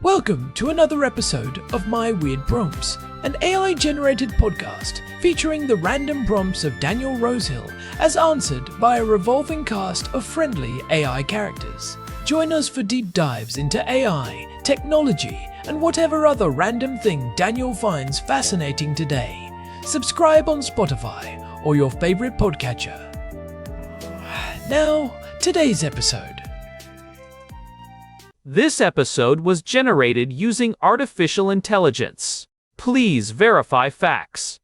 Welcome to another episode of My Weird Prompts, an AI-generated podcast featuring the random prompts of Daniel Rosehill as answered by a revolving cast of friendly AI characters. Join us for deep dives into AI, technology, and whatever other random thing Daniel finds fascinating today. Subscribe on Spotify or your favorite podcatcher. Now, today's episode. This episode was generated using artificial intelligence. Please verify facts.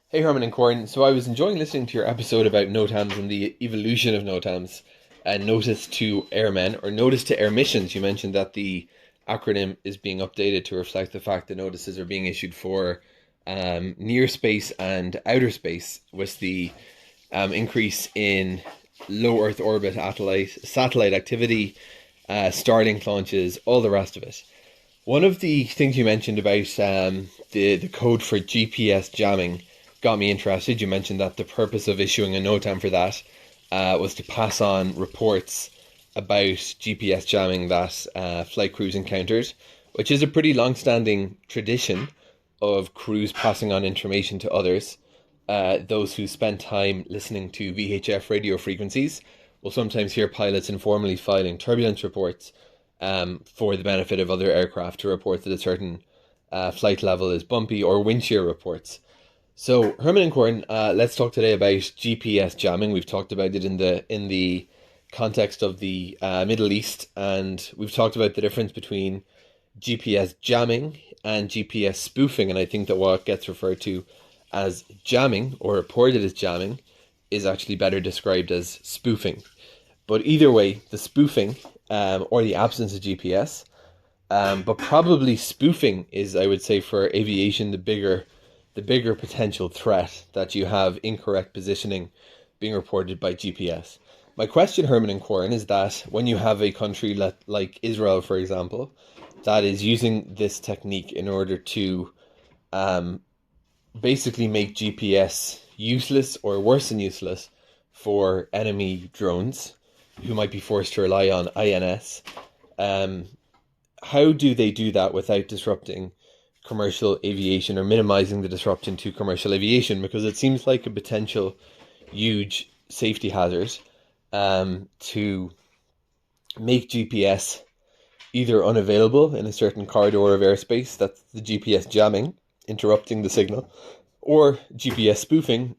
Hey Herman and Corin, so I was enjoying listening to your episode about NOTAMs and the evolution of NOTAMs and notice to airmen, or notice to air missions. You mentioned that the acronym is being updated to reflect the fact that notices are being issued for near space and outer space with the increase in low Earth orbit satellite activity, Starlink launches, all the rest of it. One of the things you mentioned about the code for GPS jamming got me interested. You mentioned that the purpose of issuing a NOTAM for that was to pass on reports about GPS jamming that flight crews encountered, which is a pretty long-standing tradition of crews passing on information to others. Those who spend time listening to VHF radio frequencies will sometimes hear pilots informally filing turbulence reports for the benefit of other aircraft to report that a certain flight level is bumpy, or wind shear reports. So Herman and Corin, let's talk today about GPS jamming. We've talked about it in the context of the Middle East, and we've talked about the difference between GPS jamming and GPS spoofing, and I think that what gets referred to as jamming, or reported as jamming, is actually better described as spoofing. But either way, the spoofing or the absence of GPS, but probably spoofing is, I would say, for aviation, the bigger potential threat, that you have incorrect positioning being reported by GPS. My question, Herman and Corin, is that when you have a country like Israel, for example, that is using this technique in order to basically make GPS useless, or worse than useless, for enemy drones who might be forced to rely on INS, how do they do that without disrupting commercial aviation, or minimizing the disruption to commercial aviation? Because it seems like a potential huge safety hazard to make GPS either unavailable in a certain corridor of airspace, that's the GPS jamming, interrupting the signal, or GPS spoofing,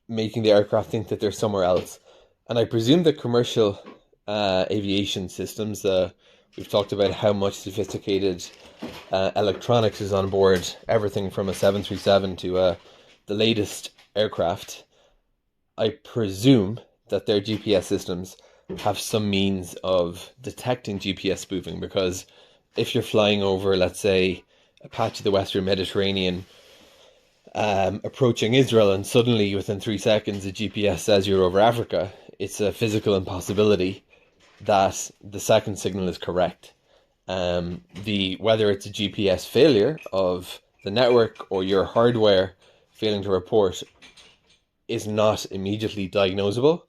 making the aircraft think that they're somewhere else. And I presume that commercial aviation systems, we've talked about how much sophisticated electronics is on board, everything from a 737 to the latest aircraft. I presume that their GPS systems have some means of detecting GPS spoofing, because if you're flying over, let's say, a patch of the Western Mediterranean, approaching Israel, and suddenly within 3 seconds the GPS says you're over Africa, it's a physical impossibility that the second signal is correct. Whether it's a GPS failure of the network or your hardware failing to report is not immediately diagnosable,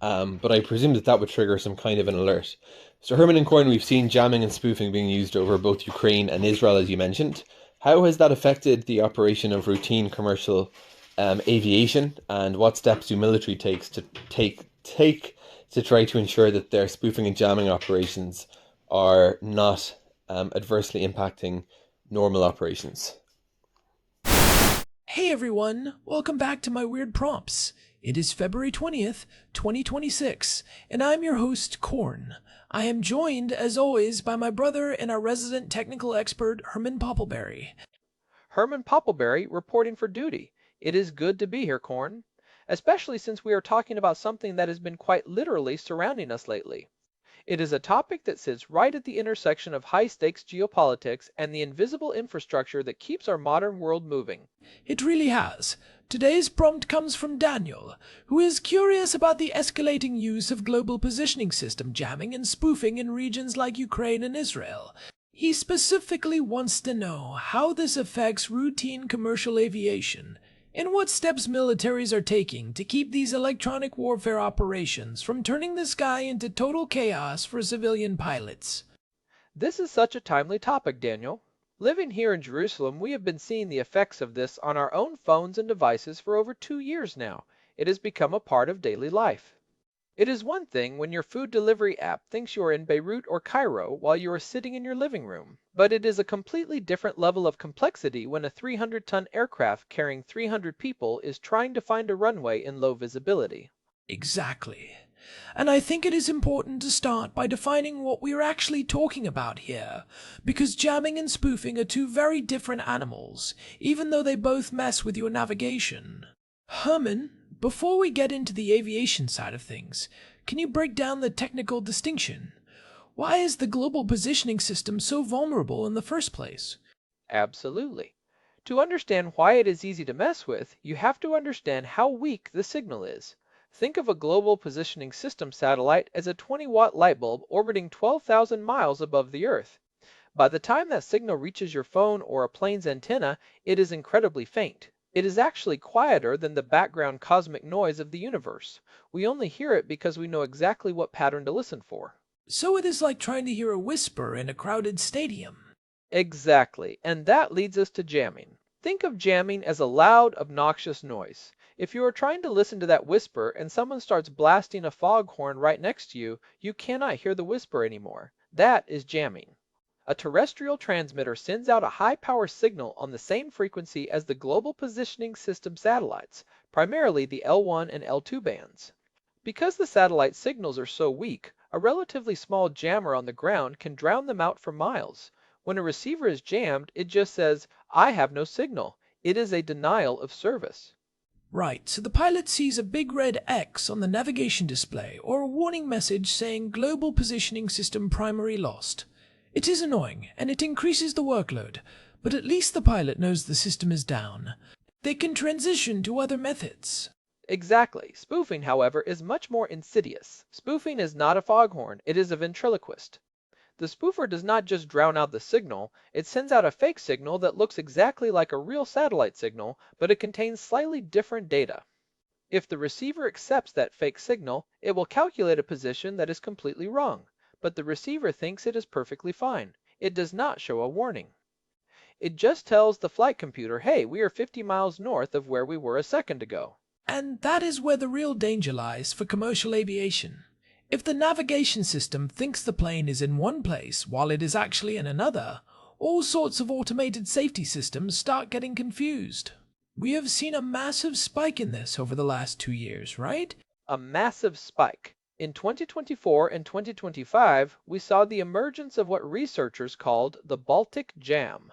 but I presume that would trigger some kind of an alert. So Herman and Corin, we've seen jamming and spoofing being used over both Ukraine and Israel, as you mentioned. How has that affected the operation of routine commercial aviation, and what steps do military take to try to ensure that their spoofing and jamming operations are not adversely impacting normal operations? Hey everyone, welcome back to My Weird Prompts. It is February 20th, 2026, and I'm your host, Corn. I am joined, as always, by my brother and our resident technical expert, Herman Poppleberry. Herman Poppleberry reporting for duty. It is good to be here, Corn, especially since we are talking about something that has been quite literally surrounding us lately. It is a topic that sits right at the intersection of high-stakes geopolitics and the invisible infrastructure that keeps our modern world moving. It really has. Today's prompt comes from Daniel, who is curious about the escalating use of global positioning system jamming and spoofing in regions like Ukraine and Israel. He specifically wants to know how this affects routine commercial aviation, and what steps militaries are taking to keep these electronic warfare operations from turning the sky into total chaos for civilian pilots. This is such a timely topic, Daniel. Living here in Jerusalem, we have been seeing the effects of this on our own phones and devices for over 2 years now. It has become a part of daily life. It is one thing when your food delivery app thinks you are in Beirut or Cairo while you are sitting in your living room, but it is a completely different level of complexity when a 300-ton aircraft carrying 300 people is trying to find a runway in low visibility. Exactly. And I think it is important to start by defining what we are actually talking about here, because jamming and spoofing are two very different animals, even though they both mess with your navigation. Herman, before we get into the aviation side of things, can you break down the technical distinction? Why is the global positioning system so vulnerable in the first place? Absolutely. To understand why it is easy to mess with, you have to understand how weak the signal is. Think of a global positioning system satellite as a 20-watt light bulb orbiting 12,000 miles above the Earth. By the time that signal reaches your phone or a plane's antenna, it is incredibly faint. It is actually quieter than the background cosmic noise of the universe. We only hear it because we know exactly what pattern to listen for. So it is like trying to hear a whisper in a crowded stadium. Exactly, and that leads us to jamming. Think of jamming as a loud, obnoxious noise. If you are trying to listen to that whisper and someone starts blasting a foghorn right next to you, you cannot hear the whisper anymore. That is jamming. A terrestrial transmitter sends out a high-power signal on the same frequency as the Global Positioning System satellites, primarily the L1 and L2 bands. Because the satellite signals are so weak, a relatively small jammer on the ground can drown them out for miles. When a receiver is jammed, it just says, "I have no signal." It is a denial of service. Right, so the pilot sees a big red X on the navigation display or a warning message saying Global Positioning System Primary Lost. It is annoying, and it increases the workload, but at least the pilot knows the system is down. They can transition to other methods. Exactly. Spoofing, however, is much more insidious. Spoofing is not a foghorn, it is a ventriloquist. The spoofer does not just drown out the signal, it sends out a fake signal that looks exactly like a real satellite signal, but it contains slightly different data. If the receiver accepts that fake signal, it will calculate a position that is completely wrong, but the receiver thinks it is perfectly fine. It does not show a warning. It just tells the flight computer, hey, we are 50 miles north of where we were a second ago. And that is where the real danger lies for commercial aviation. If the navigation system thinks the plane is in one place while it is actually in another, all sorts of automated safety systems start getting confused. We have seen a massive spike in this over the last 2 years, right? A massive spike. In 2024 and 2025, we saw the emergence of what researchers called the Baltic Jam.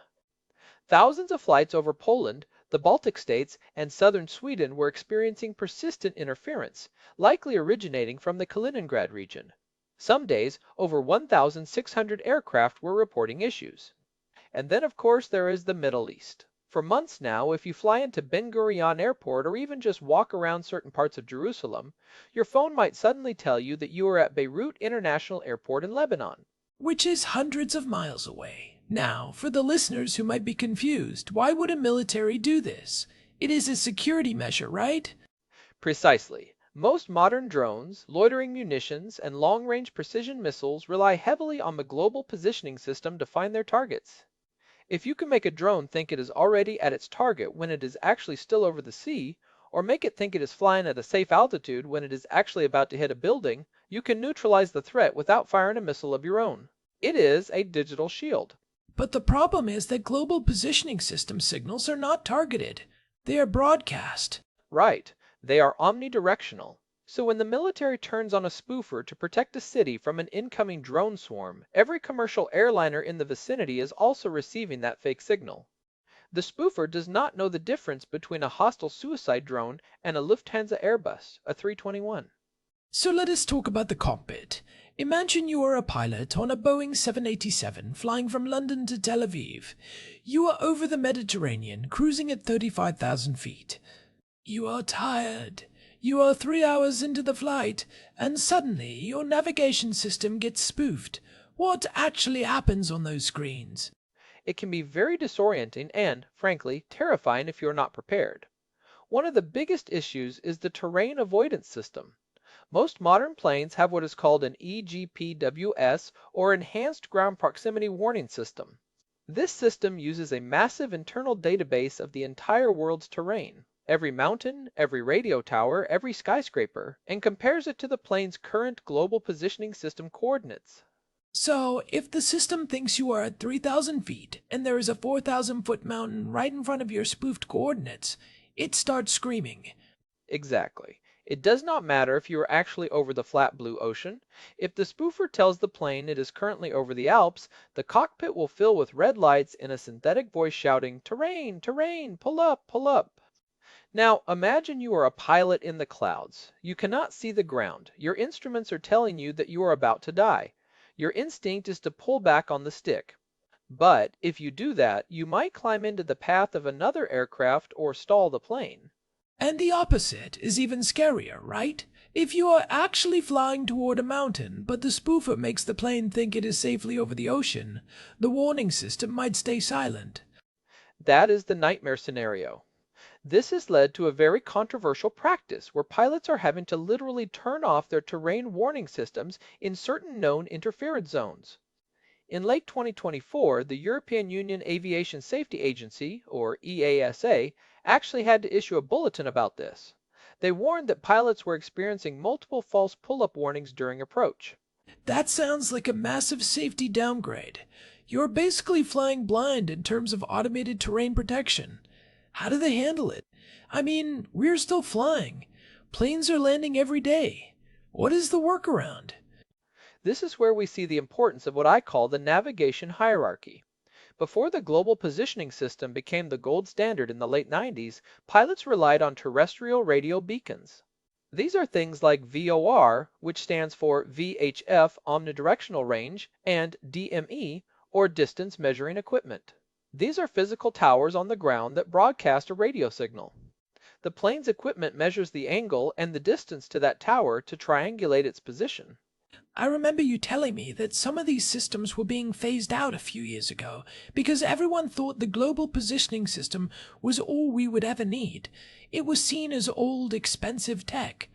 Thousands of flights over Poland, the Baltic states, and southern Sweden were experiencing persistent interference, likely originating from the Kaliningrad region. Some days, over 1,600 aircraft were reporting issues. And then, of course, there is the Middle East. For months now, if you fly into Ben Gurion Airport or even just walk around certain parts of Jerusalem, your phone might suddenly tell you that you are at Beirut International Airport in Lebanon. Which is hundreds of miles away. Now, for the listeners who might be confused, why would a military do this? It is a security measure, right? Precisely. Most modern drones, loitering munitions, and long-range precision missiles rely heavily on the global positioning system to find their targets. If you can make a drone think it is already at its target when it is actually still over the sea, or make it think it is flying at a safe altitude when it is actually about to hit a building, you can neutralize the threat without firing a missile of your own. It is a digital shield. But the problem is that global positioning system signals are not targeted. They are broadcast. Right. They are omnidirectional. So when the military turns on a spoofer to protect a city from an incoming drone swarm, every commercial airliner in the vicinity is also receiving that fake signal. The spoofer does not know the difference between a hostile suicide drone and a Lufthansa Airbus, a 321. So let us talk about the cockpit. Imagine you are a pilot on a Boeing 787 flying from London to Tel Aviv. You are over the Mediterranean, cruising at 35,000 feet. You are tired. You are 3 hours into the flight, and suddenly your navigation system gets spoofed. What actually happens on those screens? It can be very disorienting and, frankly, terrifying if you're not prepared. One of the biggest issues is the terrain avoidance system. Most modern planes have what is called an EGPWS, or Enhanced Ground Proximity Warning System. This system uses a massive internal database of the entire world's terrain, every mountain, every radio tower, every skyscraper, and compares it to the plane's current global positioning system coordinates. So, if the system thinks you are at 3,000 feet and there is a 4,000-foot mountain right in front of your spoofed coordinates, it starts screaming. Exactly. It does not matter if you are actually over the flat blue ocean. If the spoofer tells the plane it is currently over the Alps, the cockpit will fill with red lights and a synthetic voice shouting, "Terrain, terrain, pull up, pull up." Now, imagine you are a pilot in the clouds. You cannot see the ground. Your instruments are telling you that you are about to die. Your instinct is to pull back on the stick. But if you do that, you might climb into the path of another aircraft or stall the plane. And the opposite is even scarier, right? If you are actually flying toward a mountain, but the spoofer makes the plane think it is safely over the ocean, the warning system might stay silent. That is the nightmare scenario. This has led to a very controversial practice where pilots are having to literally turn off their terrain warning systems in certain known interference zones. In late 2024, the European Union Aviation Safety Agency, or EASA, actually had to issue a bulletin about this. They warned that pilots were experiencing multiple false pull-up warnings during approach. That sounds like a massive safety downgrade. You're basically flying blind in terms of automated terrain protection. How do they handle it? I mean, we're still flying. Planes are landing every day. What is the workaround? This is where we see the importance of what I call the navigation hierarchy. Before the global positioning system became the gold standard in the late 90s, pilots relied on terrestrial radio beacons. These are things like VOR, which stands for VHF omnidirectional range, and DME, or distance measuring equipment. These are physical towers on the ground that broadcast a radio signal. The plane's equipment measures the angle and the distance to that tower to triangulate its position. I remember you telling me that some of these systems were being phased out a few years ago because everyone thought the global positioning system was all we would ever need. It was seen as old, expensive tech.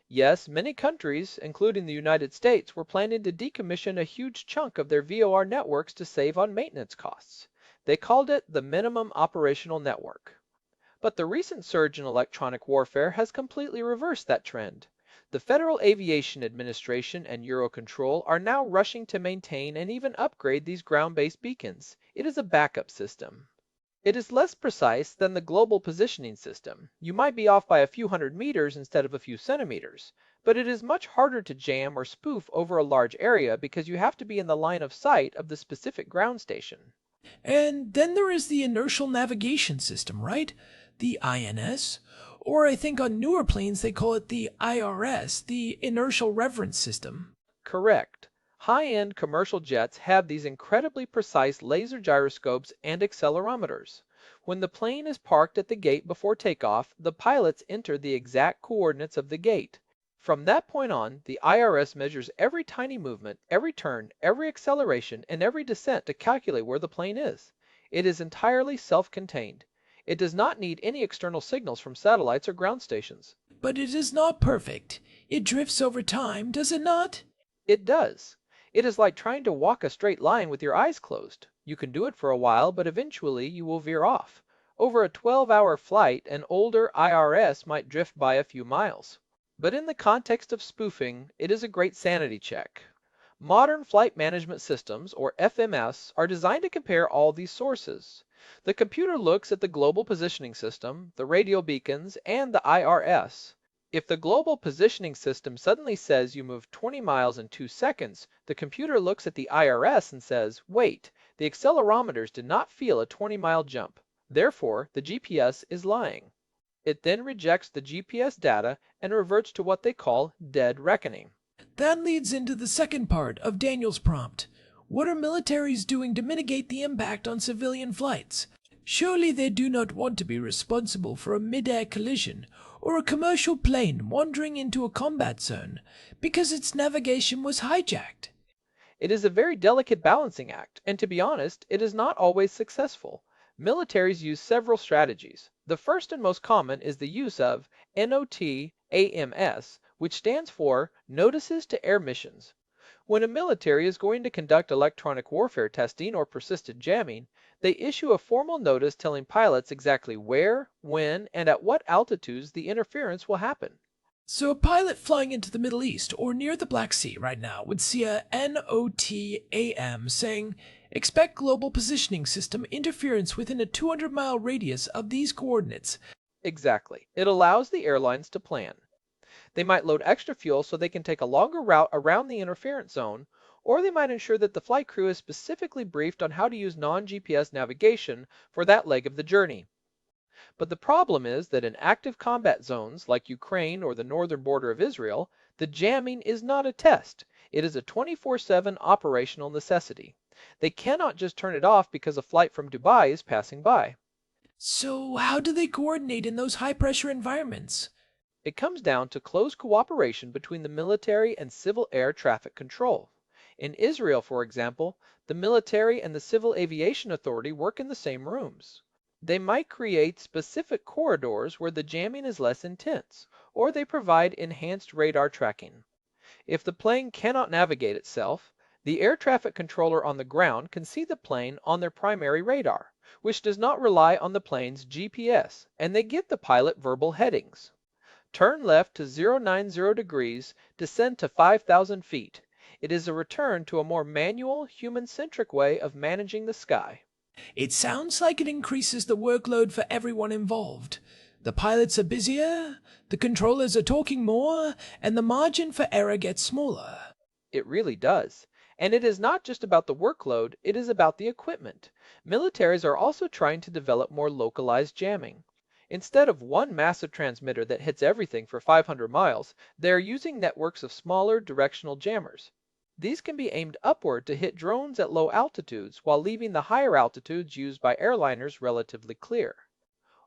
Yes, many countries, including the United States, were planning to decommission a huge chunk of their VOR networks to save on maintenance costs. They called it the minimum operational network. But the recent surge in electronic warfare has completely reversed that trend. The Federal Aviation Administration and Eurocontrol are now rushing to maintain and even upgrade these ground-based beacons. It is a backup system. It is less precise than the global positioning system. You might be off by a few hundred meters instead of a few centimeters, but it is much harder to jam or spoof over a large area because you have to be in the line of sight of the specific ground station. And then there is the inertial navigation system, right? The INS? Or I think on newer planes they call it the IRS, the inertial reference system. Correct. High-end commercial jets have these incredibly precise laser gyroscopes and accelerometers. When the plane is parked at the gate before takeoff, the pilots enter the exact coordinates of the gate. From that point on, the IRS measures every tiny movement, every turn, every acceleration, and every descent to calculate where the plane is. It is entirely self-contained. It does not need any external signals from satellites or ground stations. But it is not perfect. It drifts over time, does it not? It does. It is like trying to walk a straight line with your eyes closed. You can do it for a while, but eventually you will veer off. Over a 12-hour flight, an older IRS might drift by a few miles. But in the context of spoofing, it is a great sanity check. Modern flight management systems, or FMS, are designed to compare all these sources. The computer looks at the global positioning system, the radio beacons, and the IRS. If the global positioning system suddenly says you moved 20 miles in 2 seconds, the computer looks at the IRS and says, wait, the accelerometers did not feel a 20-mile jump. Therefore, the GPS is lying. It then rejects the GPS data and reverts to what they call dead reckoning. That leads into the second part of Daniel's prompt. What are militaries doing to mitigate the impact on civilian flights? Surely they do not want to be responsible for a mid-air collision or a commercial plane wandering into a combat zone because its navigation was hijacked. It is a very delicate balancing act, and to be honest, it is not always successful. Militaries use several strategies. The first and most common is the use of NOTAMS, which stands for Notices to Air Missions. When a military is going to conduct electronic warfare testing or persistent jamming, they issue a formal notice telling pilots exactly where, when, and at what altitudes the interference will happen. So a pilot flying into the Middle East or near the Black Sea right now would see a NOTAM saying, expect global positioning system interference within a 200-mile radius of these coordinates. Exactly. It allows the airlines to plan. They might load extra fuel so they can take a longer route around the interference zone, or they might ensure that the flight crew is specifically briefed on how to use non-GPS navigation for that leg of the journey. But the problem is that in active combat zones like Ukraine or the northern border of Israel, the jamming is not a test. It is a 24/7 operational necessity. They cannot just turn it off because a flight from Dubai is passing by. So how do they coordinate in those high-pressure environments? It comes down to close cooperation between the military and civil air traffic control. In Israel, for example, the military and the Civil Aviation Authority work in the same rooms. They might create specific corridors where the jamming is less intense, or they provide enhanced radar tracking. If the plane cannot navigate itself, the air traffic controller on the ground can see the plane on their primary radar, which does not rely on the plane's GPS, and they give the pilot verbal headings. Turn left to 090 degrees, descend to 5,000 feet. It is a return to a more manual, human-centric way of managing the sky. It sounds like it increases the workload for everyone involved. The pilots are busier, the controllers are talking more, and the margin for error gets smaller. It really does. And it is not just about the workload, it is about the equipment. Militaries are also trying to develop more localized jamming. Instead of one massive transmitter that hits everything for 500 miles, they are using networks of smaller directional jammers. These can be aimed upward to hit drones at low altitudes while leaving the higher altitudes used by airliners relatively clear.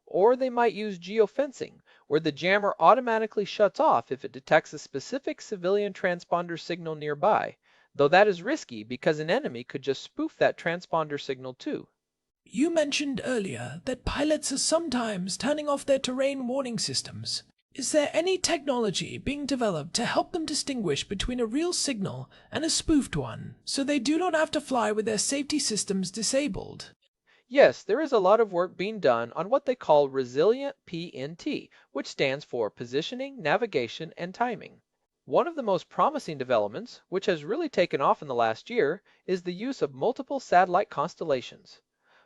Or they might use geofencing, where the jammer automatically shuts off if it detects a specific civilian transponder signal nearby, though that is risky because an enemy could just spoof that transponder signal too. You mentioned earlier that pilots are sometimes turning off their terrain warning systems. Is there any technology being developed to help them distinguish between a real signal and a spoofed one, so they do not have to fly with their safety systems disabled? Yes, there is a lot of work being done on what they call resilient PNT, which stands for Positioning, Navigation, and Timing. One of the most promising developments, which has really taken off in the last year, is the use of multiple satellite constellations.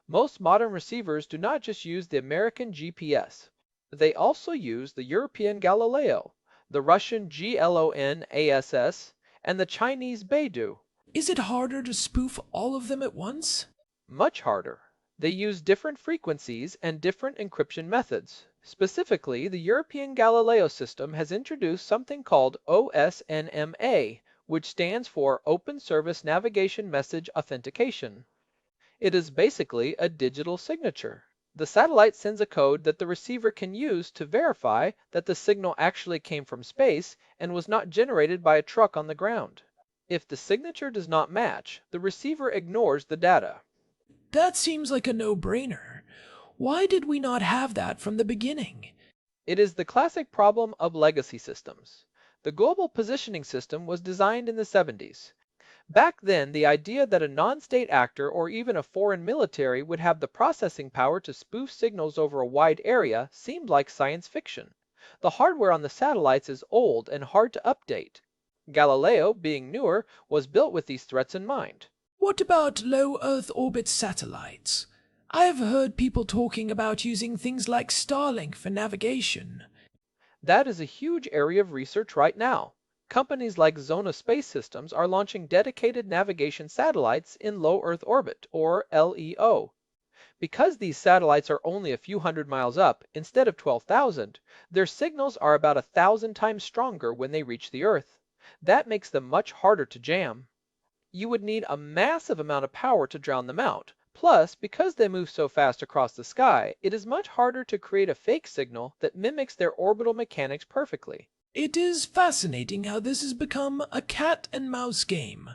Most modern receivers do not just use the American GPS. They also use the European Galileo, the Russian GLONASS, and the Chinese Beidou. Is it harder to spoof all of them at once? Much harder. They use different frequencies and different encryption methods. Specifically, the European Galileo system has introduced something called OSNMA, which stands for Open Service Navigation Message Authentication. It is basically a digital signature. The satellite sends a code that the receiver can use to verify that the signal actually came from space and was not generated by a truck on the ground. If the signature does not match, the receiver ignores the data. That seems like a no-brainer. Why did we not have that from the beginning? It is the classic problem of legacy systems. The global positioning system was designed in the 70s. Back then, the idea that a non-state actor or even a foreign military would have the processing power to spoof signals over a wide area seemed like science fiction. The hardware on the satellites is old and hard to update. Galileo, being newer, was built with these threats in mind. What about low Earth orbit satellites? I have heard people talking about using things like Starlink for navigation. That is a huge area of research right now. Companies like Zona Space Systems are launching dedicated navigation satellites in low Earth orbit, or LEO. Because these satellites are only a few hundred miles up instead of 12,000, their signals are about 1,000 times stronger when they reach the Earth. That makes them much harder to jam. You would need a massive amount of power to drown them out. Plus, because they move so fast across the sky, it is much harder to create a fake signal that mimics their orbital mechanics perfectly. It is fascinating how this has become a cat and mouse game.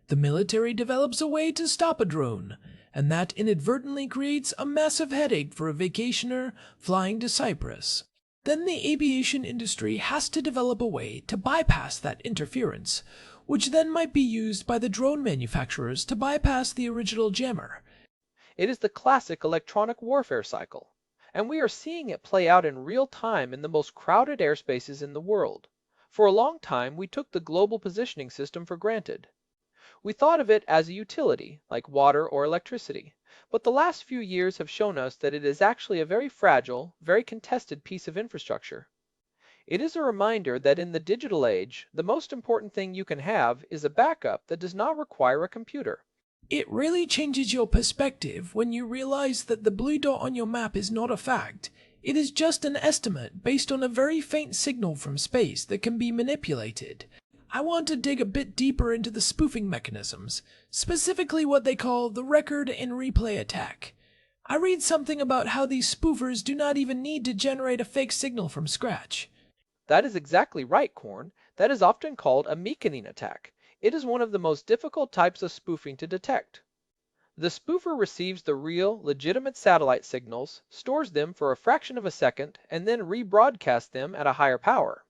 The military develops a way to stop a drone, and that inadvertently creates a massive headache for a vacationer flying to Cyprus. Then the aviation industry has to develop a way to bypass that interference, which then might be used by the drone manufacturers to bypass the original jammer. It is the classic electronic warfare cycle, and we are seeing it play out in real time in the most crowded airspaces in the world. For a long time, we took the global positioning system for granted. We thought of it as a utility, like water or electricity, but the last few years have shown us that it is actually a very fragile, very contested piece of infrastructure. It is a reminder that in the digital age, the most important thing you can have is a backup that does not require a computer. It really changes your perspective when you realize that the blue dot on your map is not a fact. It is just an estimate based on a very faint signal from space that can be manipulated. I want to dig a bit deeper into the spoofing mechanisms, specifically what they call the record and replay attack. I read something about how these spoofers do not even need to generate a fake signal from scratch. That is exactly right, Korn. That is often called a meaconing attack. It is one of the most difficult types of spoofing to detect. The spoofer receives the real, legitimate satellite signals, stores them for a fraction of a second, and then rebroadcasts them at a higher power.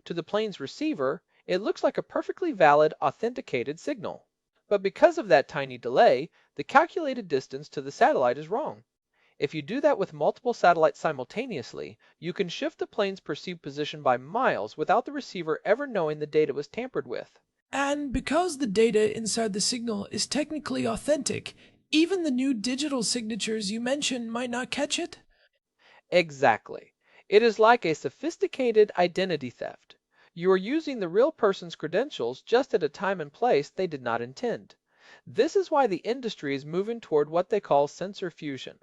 To the plane's receiver, it looks like a perfectly valid, authenticated signal. But because of that tiny delay, the calculated distance to the satellite is wrong. If you do that with multiple satellites simultaneously, you can shift the plane's perceived position by miles without the receiver ever knowing the data was tampered with. And because the data inside the signal is technically authentic, even the new digital signatures you mentioned might not catch it? Exactly. It is like a sophisticated identity theft. You are using the real person's credentials just at a time and place they did not intend. This is why the industry is moving toward what they call sensor fusion.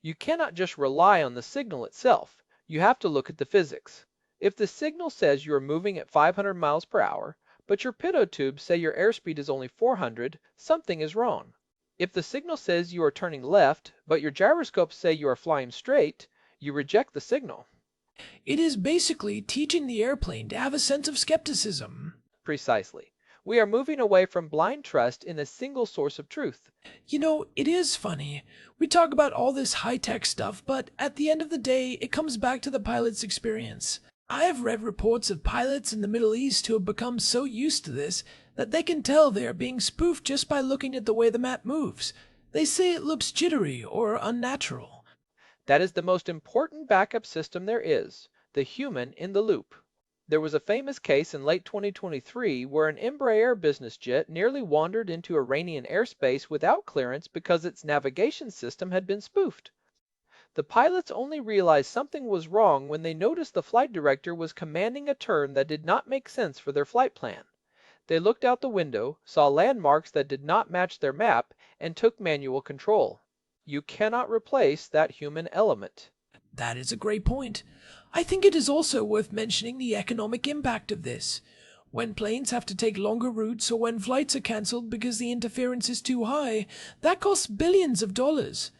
You cannot just rely on the signal itself. You have to look at the physics. If the signal says you are moving at 500 miles per hour, but your pitot tubes say your airspeed is only 400, something is wrong. If the signal says you are turning left, but your gyroscopes say you are flying straight, you reject the signal. It is basically teaching the airplane to have a sense of skepticism. Precisely. We are moving away from blind trust in a single source of truth. You know, it is funny. We talk about all this high-tech stuff, but at the end of the day, it comes back to the pilot's experience. I have read reports of pilots in the Middle East who have become so used to this that they can tell they are being spoofed just by looking at the way the map moves. They say it looks jittery or unnatural. That is the most important backup system there is, the human in the loop. There was a famous case in late 2023 where an Embraer business jet nearly wandered into Iranian airspace without clearance because its navigation system had been spoofed. The pilots only realized something was wrong when they noticed the flight director was commanding a turn that did not make sense for their flight plan. They looked out the window, saw landmarks that did not match their map, and took manual control. You cannot replace that human element. That is a great point. I think it is also worth mentioning the economic impact of this. When planes have to take longer routes or when flights are cancelled because the interference is too high, that costs billions of dollars.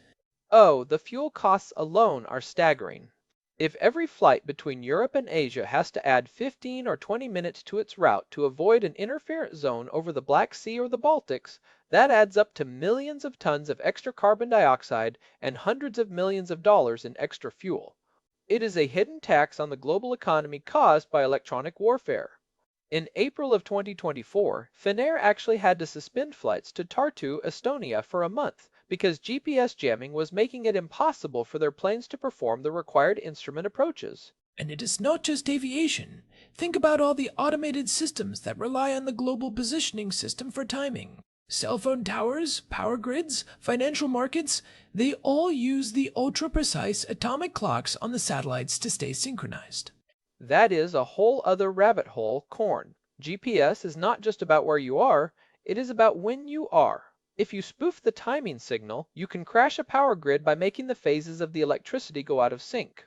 Oh, the fuel costs alone are staggering. If every flight between Europe and Asia has to add 15 or 20 minutes to its route to avoid an interference zone over the Black Sea or the Baltics, that adds up to millions of tons of extra carbon dioxide and hundreds of millions of dollars in extra fuel. It is a hidden tax on the global economy caused by electronic warfare. In April of 2024, Finnair actually had to suspend flights to Tartu, Estonia for a month because GPS jamming was making it impossible for their planes to perform the required instrument approaches. And it is not just aviation. Think about all the automated systems that rely on the global positioning system for timing. Cell phone towers, power grids, financial markets, they all use the ultra-precise atomic clocks on the satellites to stay synchronized. That is a whole other rabbit hole, Korn. GPS is not just about where you are, it is about when you are. If you spoof the timing signal, you can crash a power grid by making the phases of the electricity go out of sync.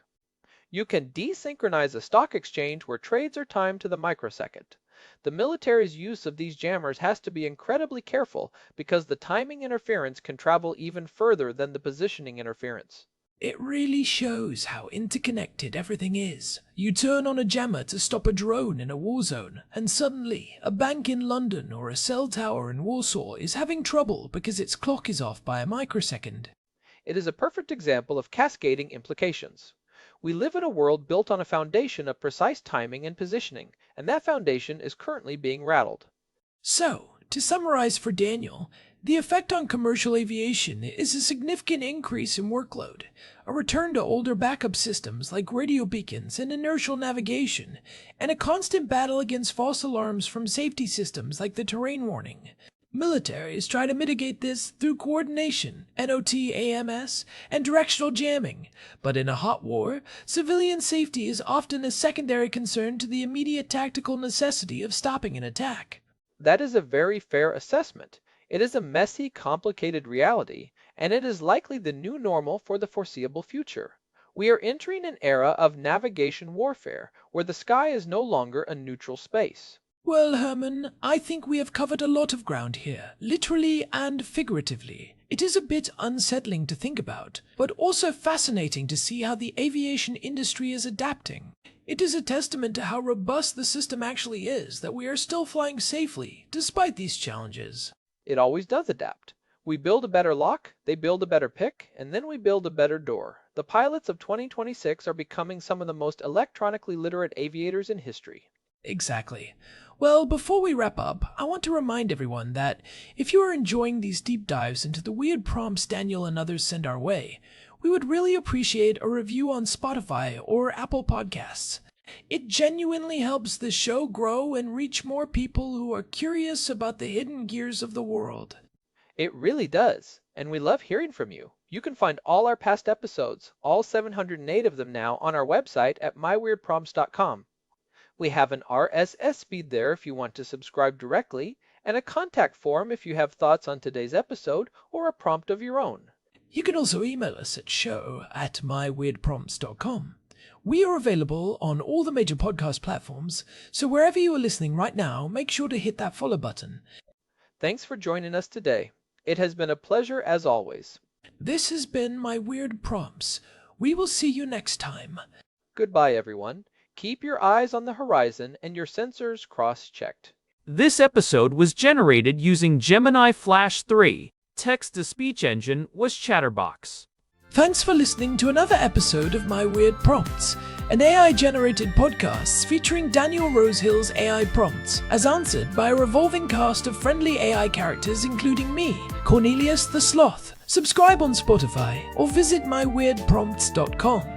You can desynchronize a stock exchange where trades are timed to the microsecond. The military's use of these jammers has to be incredibly careful because the timing interference can travel even further than the positioning interference. It really shows how interconnected everything is. You turn on a jammer to stop a drone in a war zone, and suddenly a bank in London or a cell tower in Warsaw is having trouble because its clock is off by a microsecond. It is a perfect example of cascading implications. We live in a world built on a foundation of precise timing and positioning, and that foundation is currently being rattled. So, to summarize for Daniel, the effect on commercial aviation is a significant increase in workload, a return to older backup systems like radio beacons and inertial navigation, and a constant battle against false alarms from safety systems like the terrain warning. Militaries try to mitigate this through coordination, NOT AMS, and directional jamming, but in a hot war, civilian safety is often a secondary concern to the immediate tactical necessity of stopping an attack. That is a very fair assessment. It is a messy, complicated reality, and it is likely the new normal for the foreseeable future. We are entering an era of navigation warfare, where the sky is no longer a neutral space. Well, Herman, I think we have covered a lot of ground here, literally and figuratively. It is a bit unsettling to think about, but also fascinating to see how the aviation industry is adapting. It is a testament to how robust the system actually is that we are still flying safely, despite these challenges. It always does adapt. We build a better lock, they build a better pick, and then we build a better door. The pilots of 2026 are becoming some of the most electronically literate aviators in history. Exactly. Well, before we wrap up, I want to remind everyone that if you are enjoying these deep dives into the weird prompts Daniel and others send our way, we would really appreciate a review on Spotify or Apple Podcasts. It genuinely helps the show grow and reach more people who are curious about the hidden gears of the world. It really does, and we love hearing from you. You can find all our past episodes, all 708 of them now, on our website at myweirdprompts.com. We have an RSS feed there if you want to subscribe directly, and a contact form if you have thoughts on today's episode or a prompt of your own. You can also email us at show@myweirdprompts.com. We are available on all the major podcast platforms, so wherever you are listening right now, make sure to hit that follow button. Thanks for joining us today. It has been a pleasure as always. This has been My Weird Prompts. We will see you next time. Goodbye, everyone. Keep your eyes on the horizon and your sensors cross-checked. This episode was generated using Gemini Flash 3. Text-to-speech engine was Chatterbox. Thanks for listening to another episode of My Weird Prompts, an AI-generated podcast featuring Daniel Rosehill's AI prompts, as answered by a revolving cast of friendly AI characters including me, Cornelius the Sloth. Subscribe on Spotify or visit myweirdprompts.com.